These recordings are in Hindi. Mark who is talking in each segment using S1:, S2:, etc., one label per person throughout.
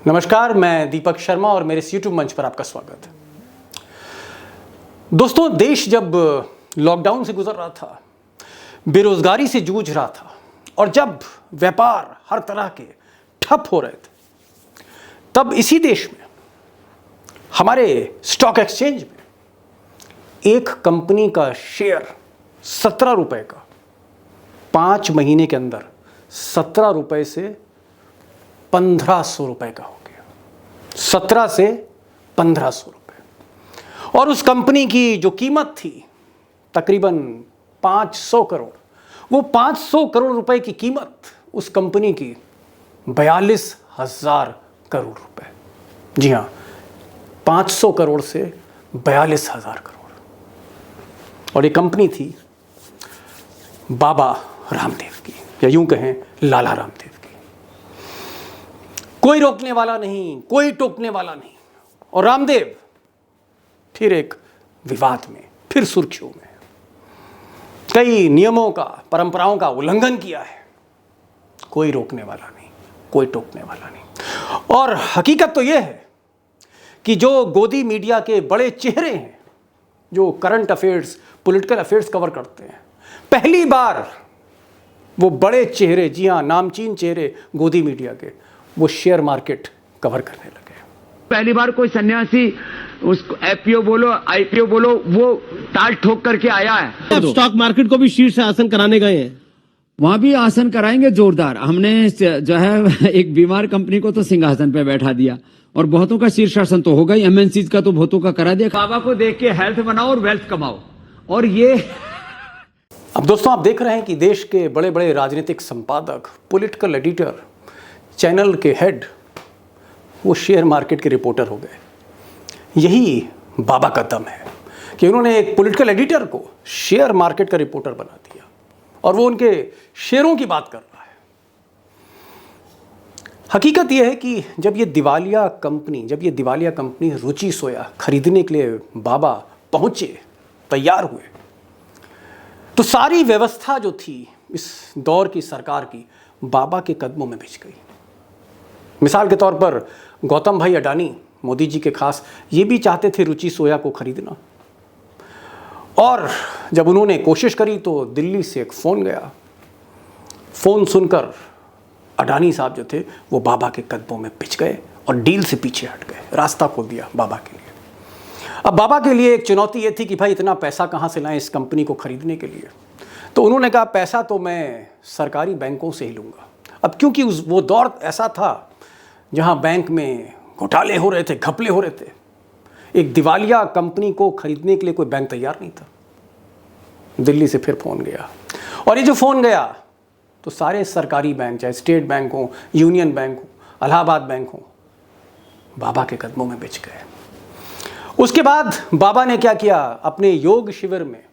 S1: नमस्कार, मैं दीपक शर्मा और मेरे यूट्यूब मंच पर आपका स्वागत है। दोस्तों, देश जब लॉकडाउन से गुजर रहा था, बेरोजगारी से जूझ रहा था और जब व्यापार हर तरह के ठप हो रहे थे, तब इसी देश में हमारे स्टॉक एक्सचेंज में एक कंपनी का शेयर 17 रुपए का 5 महीने के अंदर 17 रुपए से 1500 रुपए का हो गया। 17 से 1500 रुपए। और उस कंपनी की जो कीमत थी तकरीबन 500 करोड़, वो 500 करोड़ रुपए की कीमत उस कंपनी की 42,000 करोड़ रुपए। जी हाँ, 500 करोड़ से 42,000 करोड़। और ये कंपनी थी बाबा रामदेव की, या यूं कहें लाला रामदेव की। कोई रोकने वाला नहीं, कोई टोकने वाला नहीं। और रामदेव फिर एक विवाद में, फिर सुर्खियों में, कई नियमों का, परंपराओं का उल्लंघन किया है। कोई रोकने वाला नहीं, कोई टोकने वाला नहीं। और हकीकत तो यह है कि जो गोदी मीडिया के बड़े चेहरे हैं, जो current affairs, political affairs cover करते हैं, पहली बार वो बड़े चेहरे, जी हाँ, नामचीन चेहरे गोदी मीडिया के, वो शेयर मार्केट कवर करने लगे।
S2: पहली बार कोई सन्यासी, उसको एफपीओ बोलो, आईपीओ बोलो, वो ताल ठोक करके आया है।
S3: अब स्टॉक मार्केट को भी शीर्ष आसन कराने गए हैं,
S2: वहां भी आसन कराएंगे जोरदार। हमने जो है एक बीमार कंपनी को तो सिंहासन पे बैठा दिया, और बहुतों का शीर्षासन तो होगा ही, एमएनसीज का तो बहुतों का करा दिया। बाबा को देख के हेल्थ बनाओ और वेल्थ कमाओ। और ये
S1: अब दोस्तों, आप देख रहे हैं कि देश के बड़े बड़े राजनीतिक संपादक, पॉलिटिकल एडिटर, चैनल के हेड, वो शेयर मार्केट के रिपोर्टर हो गए। यही बाबा का दम है कि उन्होंने एक पॉलिटिकल एडिटर को शेयर मार्केट का रिपोर्टर बना दिया और वो उनके शेयरों की बात कर रहा है। हकीकत यह है कि जब ये दिवालिया कंपनी रुचि सोया खरीदने के लिए बाबा पहुंचे, तैयार हुए, तो सारी व्यवस्था जो थी इस दौर की सरकार की, बाबा के कदमों में भिज गई। मिसाल के तौर पर गौतम भाई अडानी, मोदी जी के खास, ये भी चाहते थे रुचि सोया को खरीदना। और जब उन्होंने कोशिश करी तो दिल्ली से एक फ़ोन गया। फ़ोन सुनकर अडानी साहब जो थे वो बाबा के कदमों में पिच गए और डील से पीछे हट गए, रास्ता खोल दिया बाबा के लिए। अब बाबा के लिए एक चुनौती ये थी कि भाई इतना पैसा कहाँ से लाएं इस कंपनी को खरीदने के लिए। तो उन्होंने कहा पैसा तो मैं सरकारी बैंकों से ही लूँगा। अब क्योंकि वो दौर ऐसा था जहाँ बैंक में घोटाले हो रहे थे, घपले हो रहे थे, एक दिवालिया कंपनी को खरीदने के लिए कोई बैंक तैयार नहीं था। दिल्ली से फिर फ़ोन गया, और ये जो फ़ोन गया तो सारे सरकारी बैंक, चाहे स्टेट बैंक हो, यूनियन बैंक हो, इलाहाबाद बैंक हो, बाबा के कदमों में बिछ गए। उसके बाद बाबा ने क्या किया, अपने योग शिविर में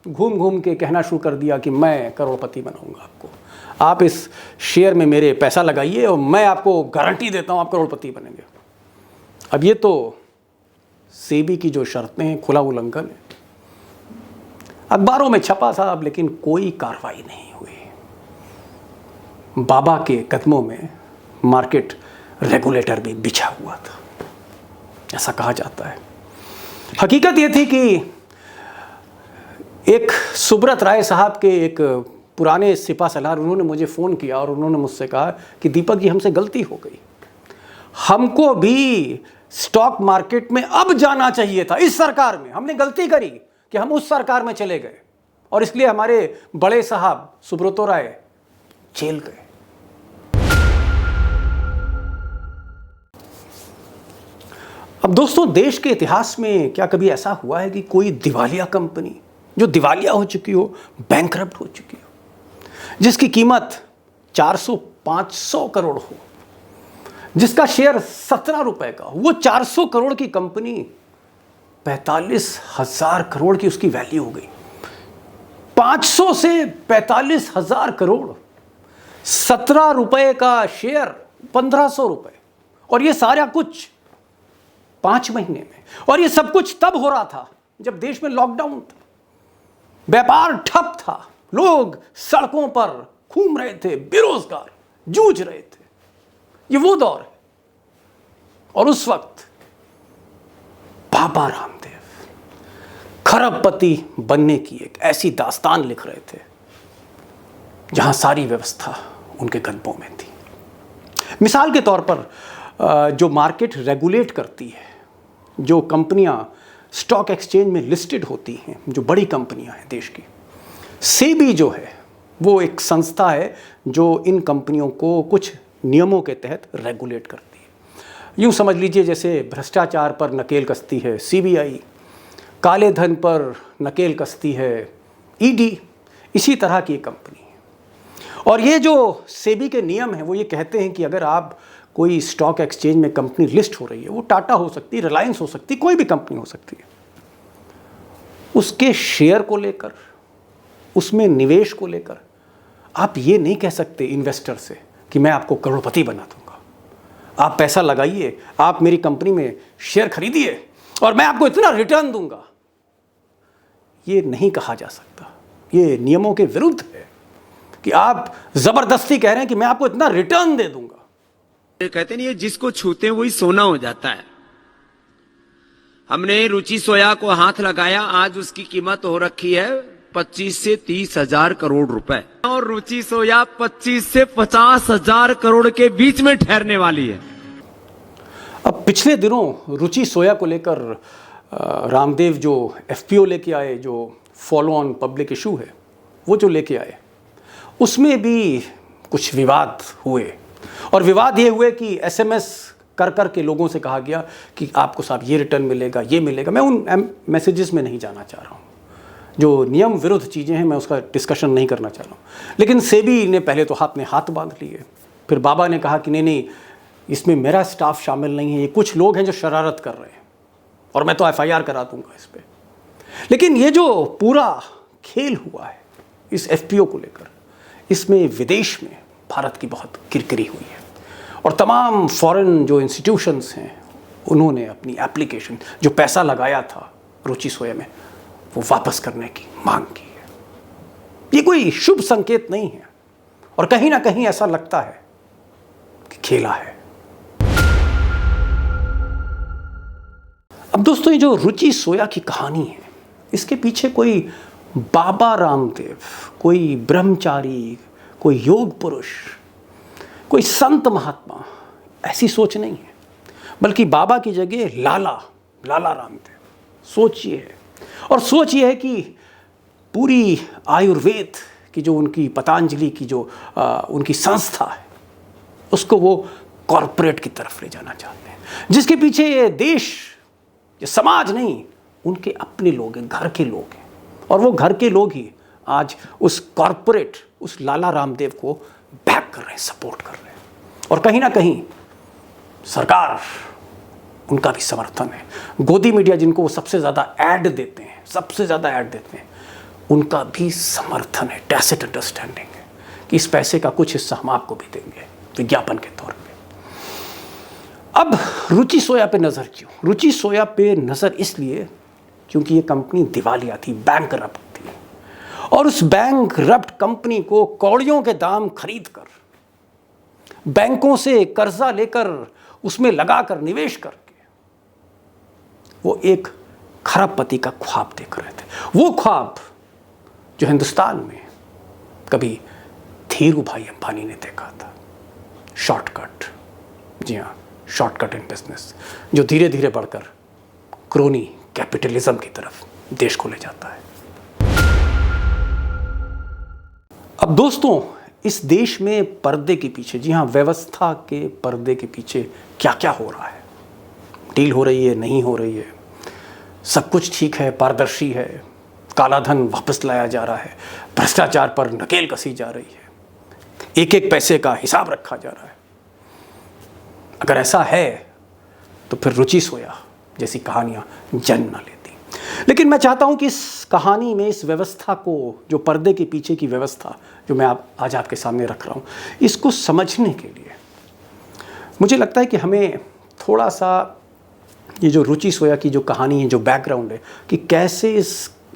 S1: घूम घूम के कहना शुरू कर दिया कि मैं करोड़पति बनाऊंगा आपको, आप इस शेयर में मेरे पैसा लगाइए और मैं आपको गारंटी देता हूं आप करोड़पति बनेंगे। अब ये तो सेबी की जो शर्तें हैं, खुला उल्लंघन है। अखबारों में छपा साहब, लेकिन कोई कार्रवाई नहीं हुई। बाबा के कदमों में मार्केट रेगुलेटर भी बिछा हुआ था, ऐसा कहा जाता है। हकीकत ये थी कि एक सुब्रत राय साहब के एक पुराने सिपा सलार, उन्होंने मुझे फ़ोन किया और उन्होंने मुझसे कहा कि दीपक जी, हमसे गलती हो गई, हमको भी स्टॉक मार्केट में अब जाना चाहिए था। इस सरकार में हमने गलती करी कि हम उस सरकार में चले गए और इसलिए हमारे बड़े साहब सुब्रतो राय जेल गए। अब दोस्तों, देश के इतिहास में क्या कभी ऐसा हुआ है कि कोई दिवालिया कंपनी जो दिवालिया हो चुकी हो, बैंकरप्ट हो चुकी हो, जिसकी कीमत 400-500 करोड़ हो, जिसका शेयर 17 रुपए का हो, वो 400 करोड़ की कंपनी 45,000 करोड़ की उसकी वैल्यू हो गई। 500 से 45,000 करोड़, 17 रुपए का शेयर 1,500 रुपए, और ये सारा कुछ 5 महीने में। और ये सब कुछ तब हो रहा था जब देश में लॉकडाउन था, व्यापार ठप था, लोग सड़कों पर घूम रहे थे, बेरोजगार, जूझ रहे थे। ये वो दौर है और उस वक्त बाबा रामदेव खरबपति बनने की एक ऐसी दास्तान लिख रहे थे जहां सारी व्यवस्था उनके कदमों में थी। मिसाल के तौर पर जो मार्केट रेगुलेट करती है, जो कंपनियां स्टॉक एक्सचेंज में लिस्टेड होती हैं, जो बड़ी कंपनियां हैं देश की, सेबी जो है वो एक संस्था है जो इन कंपनियों को कुछ नियमों के तहत रेगुलेट करती है। यूँ समझ लीजिए जैसे भ्रष्टाचार पर नकेल कसती है सीबीआई, काले धन पर नकेल कसती है ईडी, इसी तरह की कंपनी है। और ये जो सेबी के नियम हैं वो ये कहते हैं कि अगर आप कोई स्टॉक एक्सचेंज में कंपनी लिस्ट हो रही है, वो टाटा हो सकती है, रिलायंस हो सकती है, कोई भी कंपनी हो सकती है, उसके शेयर को लेकर, उसमें निवेश को लेकर आप ये नहीं कह सकते इन्वेस्टर से कि मैं आपको करोड़पति बना दूंगा, आप पैसा लगाइए, आप मेरी कंपनी में शेयर खरीदिए और मैं आपको इतना रिटर्न दूंगा। ये नहीं कहा जा सकता, ये नियमों के विरुद्ध है कि आप जबरदस्ती कह रहे हैं कि मैं आपको इतना रिटर्न दे दूंगा।
S2: कहते नहीं, ये जिसको छूते हैं वही सोना हो जाता है। हमने रुचि सोया को हाथ लगाया, आज उसकी कीमत हो रखी है 25 से 30 हजार करोड़ रुपए, और रुचि सोया 25 से 50 हजार करोड़ के बीच में ठहरने वाली है।
S1: अब पिछले दिनों रुचि सोया को लेकर रामदेव जो एफपीओ लेके आए, जो फॉलो ऑन पब्लिक इशू है वो जो लेके आए, उसमें भी कुछ विवाद हुए। और विवाद ये हुए कि एसएमएस कर कर के लोगों से कहा गया कि आपको साहब ये रिटर्न मिलेगा, ये मिलेगा। मैं उन मैसेजेस में नहीं जाना चाह रहा हूँ, जो नियम विरुद्ध चीज़ें हैं मैं उसका डिस्कशन नहीं करना चाह रहा हूँ। लेकिन सेबी ने पहले तो अपने हाथ बांध लिए, फिर बाबा ने कहा कि नहीं, इसमें मेरा स्टाफ शामिल नहीं है, ये कुछ लोग हैं जो शरारत कर रहे हैं और मैं तो एफआईआर करा दूंगा इस पर। लेकिन ये जो पूरा खेल हुआ है इस एफपीओ को लेकर, इसमें विदेश में भारत की बहुत किरकिरी हुई है और तमाम फॉरेन जो इंस्टीट्यूशंस हैं उन्होंने अपनी एप्लीकेशन, जो पैसा लगाया था रुचि सोया में, वो वापस करने की मांग की है। ये कोई शुभ संकेत नहीं है और कहीं ना कहीं ऐसा लगता है कि खेला है। अब दोस्तों, ये जो रुचि सोया की कहानी है, इसके पीछे कोई बाबा रामदेव, कोई ब्रह्मचारी, कोई योग पुरुष, कोई संत महात्मा, ऐसी सोच नहीं है, बल्कि बाबा की जगह लाला रामदेव सोच ये है। और सोच ये है कि पूरी आयुर्वेद की जो उनकी पतंजलि की जो उनकी संस्था है, उसको वो कॉरपोरेट की तरफ ले जाना चाहते हैं, जिसके पीछे ये देश, ये समाज नहीं, उनके अपने लोग हैं, घर के लोग हैं। और वो घर के लोग ही आज उस कॉरपोरेट, उस लाला रामदेव को बैक कर रहे हैं, सपोर्ट कर रहे हैं। और कहीं ना कहीं सरकार, उनका भी समर्थन है। गोदी मीडिया, जिनको वो सबसे ज़्यादा ऐड देते हैं, उनका भी समर्थन है, टैसिट अंडरस्टैंडिंग है कि इस पैसे का कुछ हिस्सा हम आपको भी देंगे विज्ञापन के तौर पे। अब रुचि सोया पे नज़र क्यों? रुचि सोया पे नज़र इसलिए क्योंकि ये कंपनी दिवालिया थी, बैंकरप्ट थी, और उस बैंकरप्ट कंपनी को कौड़ियों के दाम खरीद कर, बैंकों से कर्जा लेकर, उसमें लगाकर, निवेश करके वो एक खरबपति का ख्वाब देख रहे थे। वो ख्वाब जो हिंदुस्तान में कभी धीरू भाई अंबानी ने देखा था। शॉर्टकट, जी हाँ, शॉर्टकट इन बिजनेस, जो धीरे धीरे बढ़कर क्रोनी कैपिटलिज्म की तरफ देश को ले जाता है। अब दोस्तों, इस देश में पर्दे के पीछे, जी हाँ, व्यवस्था के पर्दे के पीछे क्या क्या हो रहा है, डील हो रही है, नहीं हो रही है, सब कुछ ठीक है, पारदर्शी है, काला धन वापस लाया जा रहा है, भ्रष्टाचार पर नकेल कसी जा रही है, एक एक पैसे का हिसाब रखा जा रहा है। अगर ऐसा है तो फिर रुचि सोया जैसी कहानियां जन्म न लेती। लेकिन मैं चाहता हूं कि इस कहानी में, इस व्यवस्था को, जो पर्दे के पीछे की व्यवस्था जो मैं आज आपके सामने रख रहा हूं, इसको समझने के लिए मुझे लगता है कि हमें थोड़ा सा ये जो रुचि सोया की जो कहानी है, जो बैकग्राउंड है, कि कैसे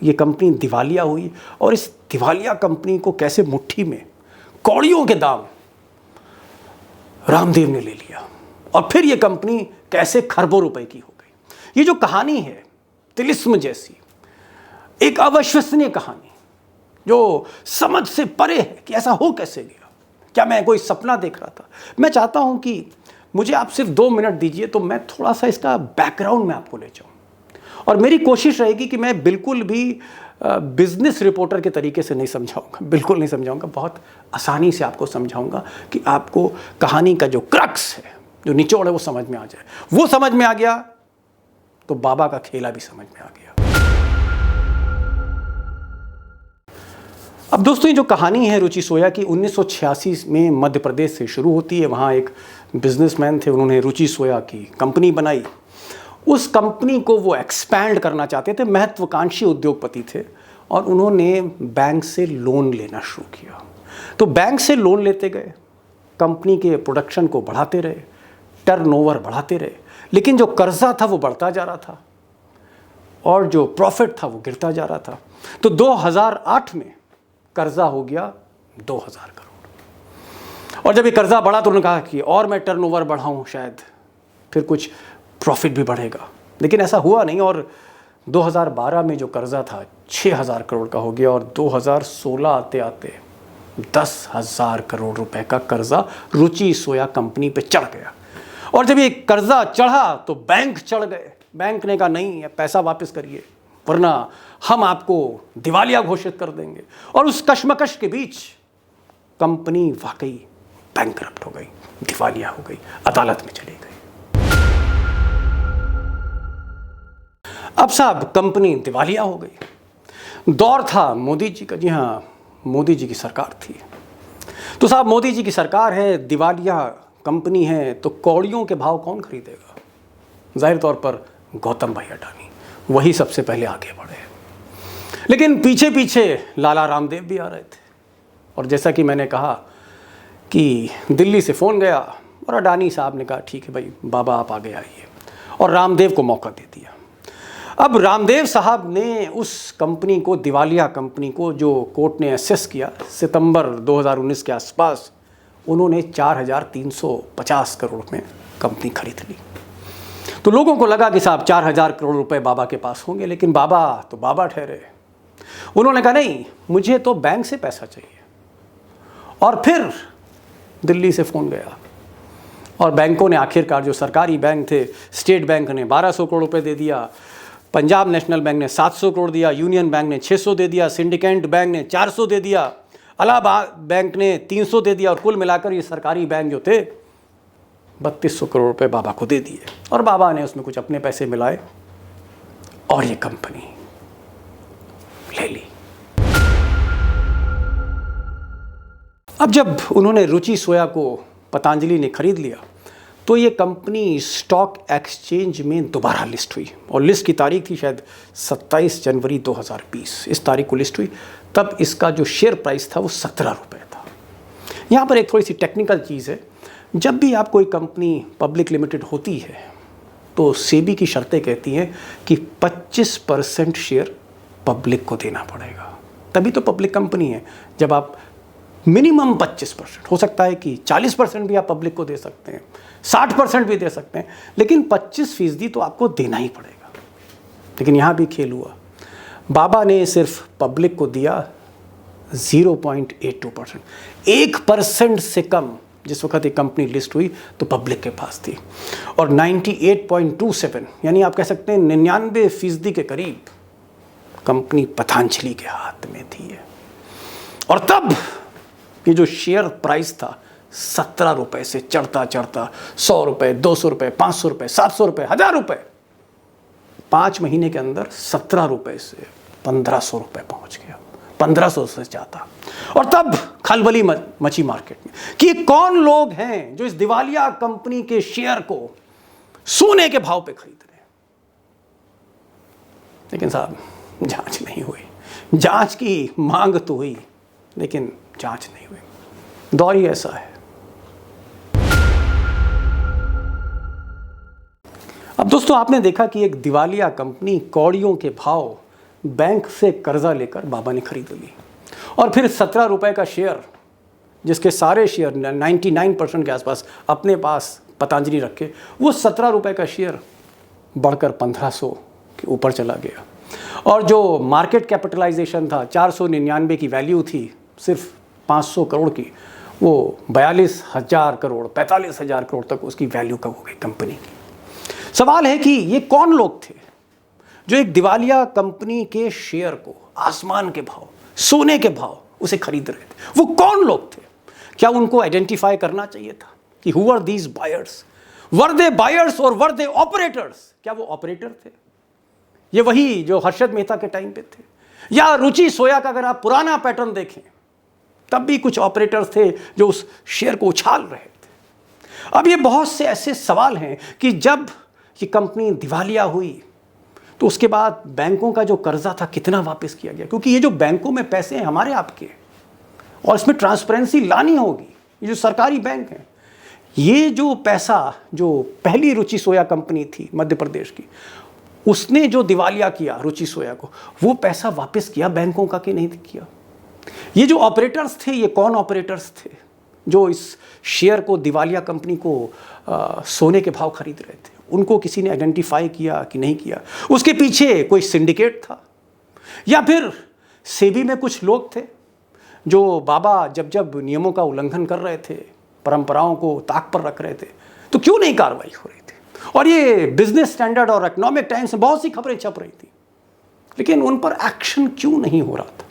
S1: ये कंपनी दिवालिया हुई और इस दिवालिया कंपनी को कैसे मुट्ठी में कौड़ियों के दाम रामदेव ने ले लिया और फिर ये कंपनी कैसे खरबों रुपए की हो गई। ये जो कहानी है तिलिस्म जैसी, एक अविश्वसनीय कहानी जो समझ से परे है कि ऐसा हो कैसे गया। क्या मैं कोई सपना देख रहा था? मैं चाहता हूं कि मुझे आप सिर्फ 2 मिनट दीजिए तो मैं थोड़ा सा इसका बैकग्राउंड में आपको ले जाऊं, और मेरी कोशिश रहेगी कि मैं बिल्कुल भी बिजनेस रिपोर्टर के तरीके से नहीं समझाऊंगा, बिल्कुल नहीं समझाऊंगा। बहुत आसानी से आपको समझाऊंगा कि आपको कहानी का जो क्रक्स है, जो निचोड़ है, वो समझ में आ जाए। वो समझ में आ गया तो बाबा का खेला भी समझ में आ गया। अब दोस्तों, ये जो कहानी है रुचि सोया की 1986 में मध्य प्रदेश से शुरू होती है। वहाँ एक बिजनेसमैन थे, उन्होंने रुचि सोया की कंपनी बनाई। उस कंपनी को वो एक्सपैंड करना चाहते थे, महत्वाकांक्षी उद्योगपति थे, और उन्होंने बैंक से लोन लेना शुरू किया। तो बैंक से लोन लेते गए, कंपनी के प्रोडक्शन को बढ़ाते रहे, टर्नओवर बढ़ाते रहे, लेकिन जो कर्जा था वो बढ़ता जा रहा था और जो प्रॉफिट था वो गिरता जा रहा था। तो 2008 में कर्जा हो गया 2000 करोड़। और जब ये कर्जा बढ़ा तो उन्होंने कहा कि और मैं टर्नओवर बढ़ाऊं, शायद फिर कुछ प्रॉफिट भी बढ़ेगा। लेकिन ऐसा हुआ नहीं, और 2012 में जो कर्जा था 6000 करोड़ का हो गया, और 2016 आते आते 10,000 करोड़ रुपए का कर्जा रुचि सोया कंपनी पे चढ़ गया। और जब ये कर्जा चढ़ा तो बैंक चढ़ गए। बैंक ने कहा नहीं, पैसा वापस करिए वरना हम आपको दिवालिया घोषित कर देंगे। और उस कश्मकश के बीच कंपनी वाकई बैंकरप्ट हो गई, दिवालिया हो गई, अदालत में चली गई। अब साहब कंपनी दिवालिया हो गई। दौर था मोदी जी का, जी हाँ, मोदी जी की सरकार थी। तो साहब मोदी जी की सरकार है, दिवालिया कंपनी है, तो कौड़ियों के भाव कौन खरीदेगा? जाहिर तौर पर गौतम भाई अडानी, वही सबसे पहले आगे बढ़े। लेकिन पीछे पीछे लाला रामदेव भी आ रहे थे। और जैसा कि मैंने कहा कि दिल्ली से फ़ोन गया और अडानी साहब ने कहा ठीक है भाई बाबा आप आगे आइए, और रामदेव को मौका दे दिया। अब रामदेव साहब ने उस कंपनी को, दिवालिया कंपनी को, जो कोर्ट ने असेस किया सितंबर 2019 के आसपास, उन्होंने 4,350 करोड़ में कंपनी खरीद ली। तो लोगों को लगा कि साहब 4,000 करोड़ रुपए बाबा के पास होंगे, लेकिन बाबा तो बाबा ठहरे। उन्होंने कहा नहीं, मुझे तो बैंक से पैसा चाहिए। और फिर दिल्ली से फ़ोन गया और बैंकों ने आखिरकार, जो सरकारी बैंक थे, स्टेट बैंक ने 1200 करोड़ रुपए दे दिया, पंजाब नेशनल बैंक ने 700 करोड़ दिया, यूनियन बैंक ने 600 दे दिया, सिंडिकेट बैंक ने 400 दे दिया, इलाहाबाद बैंक ने 300 दे दिया, और कुल मिलाकर ये सरकारी बैंक जो थे 3200 करोड़ रुपए बाबा को दे दिए। और बाबा ने उसमें कुछ अपने पैसे मिलाए और ये कंपनी ले ली। अब जब उन्होंने रुचि सोया को पतंजलि ने खरीद लिया तो ये कंपनी स्टॉक एक्सचेंज में दोबारा लिस्ट हुई, और लिस्ट की तारीख थी शायद 27 जनवरी 2020। इस तारीख को लिस्ट हुई। तब इसका जो शेयर प्राइस था वो 17 रुपये था। यहाँ पर एक थोड़ी सी टेक्निकल चीज़ है, जब भी आप कोई कंपनी पब्लिक लिमिटेड होती है तो सेबी की शर्तें कहती हैं कि 25% शेयर पब्लिक को देना पड़ेगा, तभी तो पब्लिक कंपनी है। जब आप मिनिमम 25%, हो सकता है कि 40% भी आप पब्लिक को दे सकते हैं, 60% भी दे सकते हैं, लेकिन 25% तो आपको देना ही पड़ेगा। लेकिन यहाँ भी खेल हुआ, बाबा ने सिर्फ पब्लिक को दिया 0.82%, 1% से कम जिस वक्त एक कंपनी लिस्ट हुई तो पब्लिक के पास थी। और 98.27 यानी आप कह सकते हैं 99% के करीब कंपनी पतंजलि के हाथ में थी। और तब ये जो शेयर प्राइस था 17 रुपए से चढ़ता चढ़ता 100 रुपए, 200 रुपए, 500 रुपए, 700 रुपए, 1000 रुपए, 5 महीने के अंदर 17 रुपए से 1500 रुपए पहुंच गया, 1500 से ज़्यादा। और तब खलबली मची मार्केट में कि कौन लोग हैं जो इस दिवालिया कंपनी के शेयर को सोने के भाव पे खरीद रहे हैं। लेकिन साहब जांच नहीं हुई। जांच की मांग तो हुई लेकिन जांच नहीं हुई। दौर ही ऐसा है। अब दोस्तों आपने देखा कि एक दिवालिया कंपनी कौड़ियों के भाव बैंक से कर्जा लेकर बाबा ने खरीद ली, और फिर 17 रुपए का शेयर, जिसके सारे शेयर 99% के आसपास अपने पास पतंजलि रख के, वो 17 रुपये का शेयर बढ़कर 1500 के ऊपर चला गया। और जो मार्केट कैपिटलाइजेशन था, 499 की वैल्यू थी सिर्फ 500 करोड़ की, वो 42,000 करोड़ 45,000 करोड़ तक उसकी वैल्यू कम हो गई कंपनी की। सवाल है कि ये कौन लोग थे जो एक दिवालिया कंपनी के शेयर को आसमान के भाव, सोने के भाव उसे खरीद रहे थे? वो कौन लोग थे? क्या उनको आइडेंटिफाई करना चाहिए था कि who are these buyers? Where they buyers और वर दे ऑपरेटर्स? क्या वो ऑपरेटर थे? ये वही जो हर्षद मेहता के टाइम पे थे, या रुचि सोया का अगर आप पुराना पैटर्न देखें तब भी कुछ ऑपरेटर्स थे जो उस शेयर को उछाल रहे थे। अब ये बहुत से ऐसे सवाल हैं कि जब ये कंपनी दिवालिया हुई तो उसके बाद बैंकों का जो कर्जा था कितना वापस किया गया? क्योंकि ये जो बैंकों में पैसे हैं हमारे आपके, और इसमें ट्रांसपेरेंसी लानी होगी। ये जो सरकारी बैंक हैं, ये जो पैसा जो पहली रुचि सोया कंपनी थी मध्य प्रदेश की, उसने जो दिवालिया किया रुचि सोया को, वो पैसा वापस किया बैंकों का कि नहीं किया? ये जो ऑपरेटर्स थे, ये कौन ऑपरेटर्स थे जो इस शेयर को, दिवालिया कंपनी को सोने के भाव खरीद रहे थे? उनको किसी ने आइडेंटिफाई किया कि नहीं किया? उसके पीछे कोई सिंडिकेट था, या फिर सेबी में कुछ लोग थे जो बाबा जब जब नियमों का उल्लंघन कर रहे थे, परंपराओं को ताक पर रख रहे थे, तो क्यों नहीं कार्रवाई हो रही थी? और ये बिजनेस स्टैंडर्ड और इकोनॉमिक टाइम्स में बहुत सी खबरें छप रही थी, लेकिन उन पर एक्शन क्यों नहीं हो रहा था?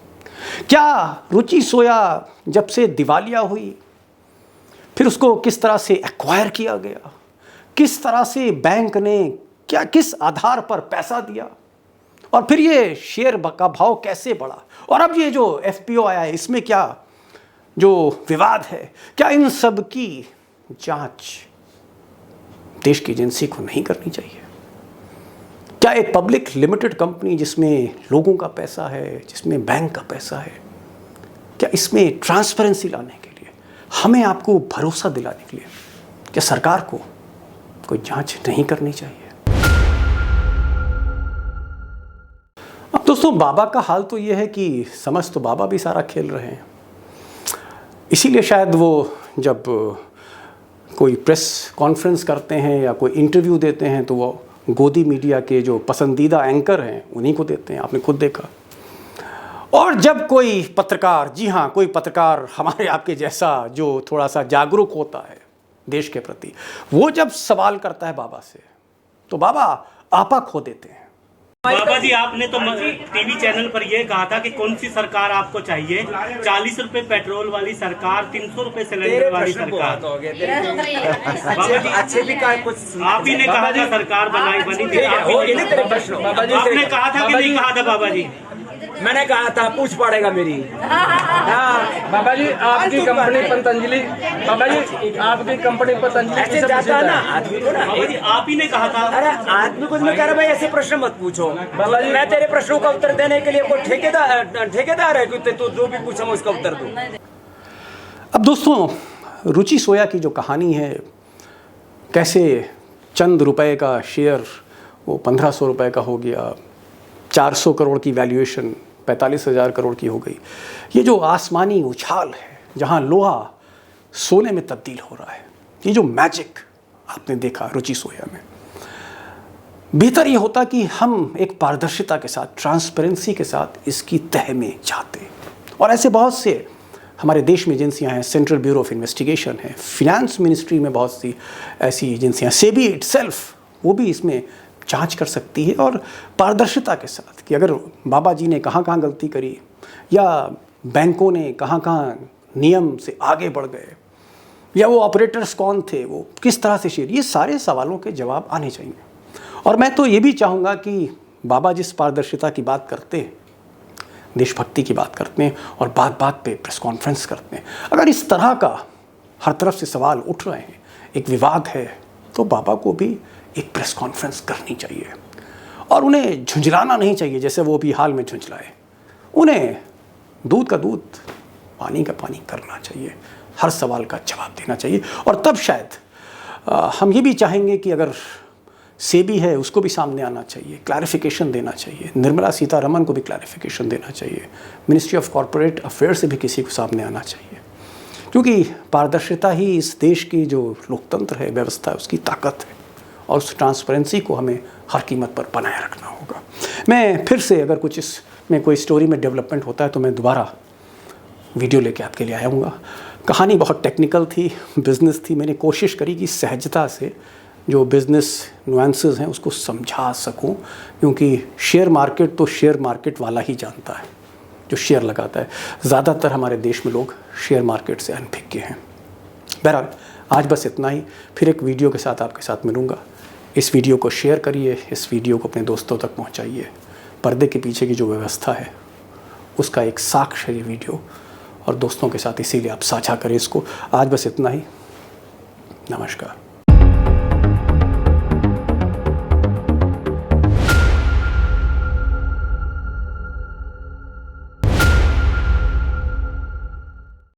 S1: क्या रुचि सोया जब से दिवालिया हुई, फिर उसको किस तरह से एक्वायर किया गया, किस तरह से बैंक ने क्या, किस आधार पर पैसा दिया, और फिर ये शेयर का भाव कैसे बढ़ा, और अब ये जो एफपीओ आया है, इसमें क्या जो विवाद है, क्या इन सब की जांच देश की एजेंसी को नहीं करनी चाहिए? क्या एक पब्लिक लिमिटेड कंपनी जिसमें लोगों का पैसा है, जिसमें बैंक का पैसा है, क्या इसमें ट्रांसपेरेंसी लाने के लिए, हमें आपको भरोसा दिलाने के लिए, क्या सरकार को कोई जांच नहीं करनी चाहिए? अब दोस्तों, बाबा का हाल तो ये है कि समझ तो बाबा भी सारा खेल रहे हैं। इसीलिए शायद वो जब कोई प्रेस कॉन्फ्रेंस करते हैं या कोई इंटरव्यू देते हैं तो वो गोदी मीडिया के जो पसंदीदा एंकर हैं उन्हीं को देते हैं, आपने खुद देखा। और जब कोई पत्रकार, जी हाँ, कोई पत्रकार हमारे आपके जैसा जो थोड़ा सा जागरूक होता है देश के प्रति, वो जब सवाल करता है बाबा से, तो बाबा आपा खो देते हैं।
S4: बाबा जी, आपने तो टीवी चैनल पर यह कहा था कि कौन सी सरकार आपको चाहिए? 40 रुपए पेट्रोल वाली सरकार, 300 रुपए सिलेंडर वाली सरकार। बाबा जी, अच्छे भी कुछ आप ही ने कहा था सरकार बनी थी, आपने कहा था कि नहीं कहा था? बाबा जी,
S5: मैंने कहा था, पूछ पड़ेगा मेरी। हाँ बाबा जी, आपकी कंपनी पतंजलि, बाबा जी आपकी कंपनी पतंजलि ऐसे जाता है ना आदमी को ना।
S4: बाबा जी, आप ही ने कहा था।
S5: अरे आदमी कुछ नहीं कह रहा भाई, ऐसे प्रश्न मत पूछो बाबा जी। मैं तेरे प्रश्नों का उत्तर देने के लिए कोई ठेकेदार है कि तू जो भी पूछा मैं उसका उत्तर दूं?
S1: अब दोस्तों, रुचि सोया की जो कहानी है, कैसे चंद रुपए का शेयर वो 1500 रुपए का हो गया, 400 करोड़ की वैल्यूएशन 45,000 करोड़ की हो गई। ये जो आसमानी उछाल है, जहाँ लोहा सोने में तब्दील हो रहा है, ये जो मैजिक आपने देखा रुचि सोया में, बेहतर ये होता कि हम एक पारदर्शिता के साथ, ट्रांसपेरेंसी के साथ इसकी तह में जाते। और ऐसे बहुत से हमारे देश में एजेंसियां हैं, सेंट्रल ब्यूरो ऑफ इन्वेस्टिगेशन है, फिनेंस मिनिस्ट्री में बहुत सी ऐसी एजेंसियां, सेबी इटसेल्फ, वो भी इसमें जांच कर सकती है, और पारदर्शिता के साथ कि अगर बाबा जी ने कहाँ कहाँ गलती करी, या बैंकों ने कहाँ कहाँ नियम से आगे बढ़ गए, या वो ऑपरेटर्स कौन थे, वो किस तरह से शेयर, ये सारे सवालों के जवाब आने चाहिए। और मैं तो ये भी चाहूँगा कि बाबा जिस पारदर्शिता की बात करते हैं, देशभक्ति की बात करते हैं, और बात बात पे प्रेस कॉन्फ्रेंस करते हैं, अगर इस तरह का हर तरफ से सवाल उठ रहे हैं, एक विवाद है, तो बाबा को भी एक प्रेस कॉन्फ्रेंस करनी चाहिए, और उन्हें झुंझलाना नहीं चाहिए जैसे वो भी हाल में झुंझलाए। उन्हें दूध का दूध, पानी का पानी करना चाहिए, हर सवाल का जवाब देना चाहिए। और तब शायद हम ये भी चाहेंगे कि अगर सेबी है उसको भी सामने आना चाहिए, क्लैरिफिकेशन देना चाहिए, निर्मला सीतारमण को भी क्लैरिफिकेशन देना चाहिए, मिनिस्ट्री ऑफ कॉरपोरेट अफेयर्स से भी किसी को सामने आना चाहिए क्योंकि पारदर्शिता ही इस देश की जो लोकतंत्र है, व्यवस्था है, उसकी ताकत है और उस ट्रांसपेरेंसी को हमें हर कीमत पर बनाए रखना होगा। मैं फिर से अगर कुछ इसमें कोई स्टोरी में डेवलपमेंट होता है तो मैं दोबारा वीडियो लेके आपके लिए आऊँगा। कहानी बहुत टेक्निकल थी, बिज़नेस थी। मैंने कोशिश करी कि सहजता से जो बिज़नेस नुआंसेस हैं उसको समझा सकूं, क्योंकि शेयर मार्केट तो शेयर मार्केट वाला ही जानता है जो शेयर लगाता है। ज़्यादातर हमारे देश में लोग शेयर मार्केट से अनभिज्ञ हैं। बहरहाल आज बस इतना ही, फिर एक वीडियो के साथ आपके साथ मिलूँगा। इस वीडियो को शेयर करिए, इस वीडियो को अपने दोस्तों तक पहुँचाइए। पर्दे के पीछे की जो व्यवस्था है उसका एक साक्ष्य है वीडियो, और दोस्तों के साथ इसीलिए आप साझा करें इसको। आज बस इतना ही, नमस्कार।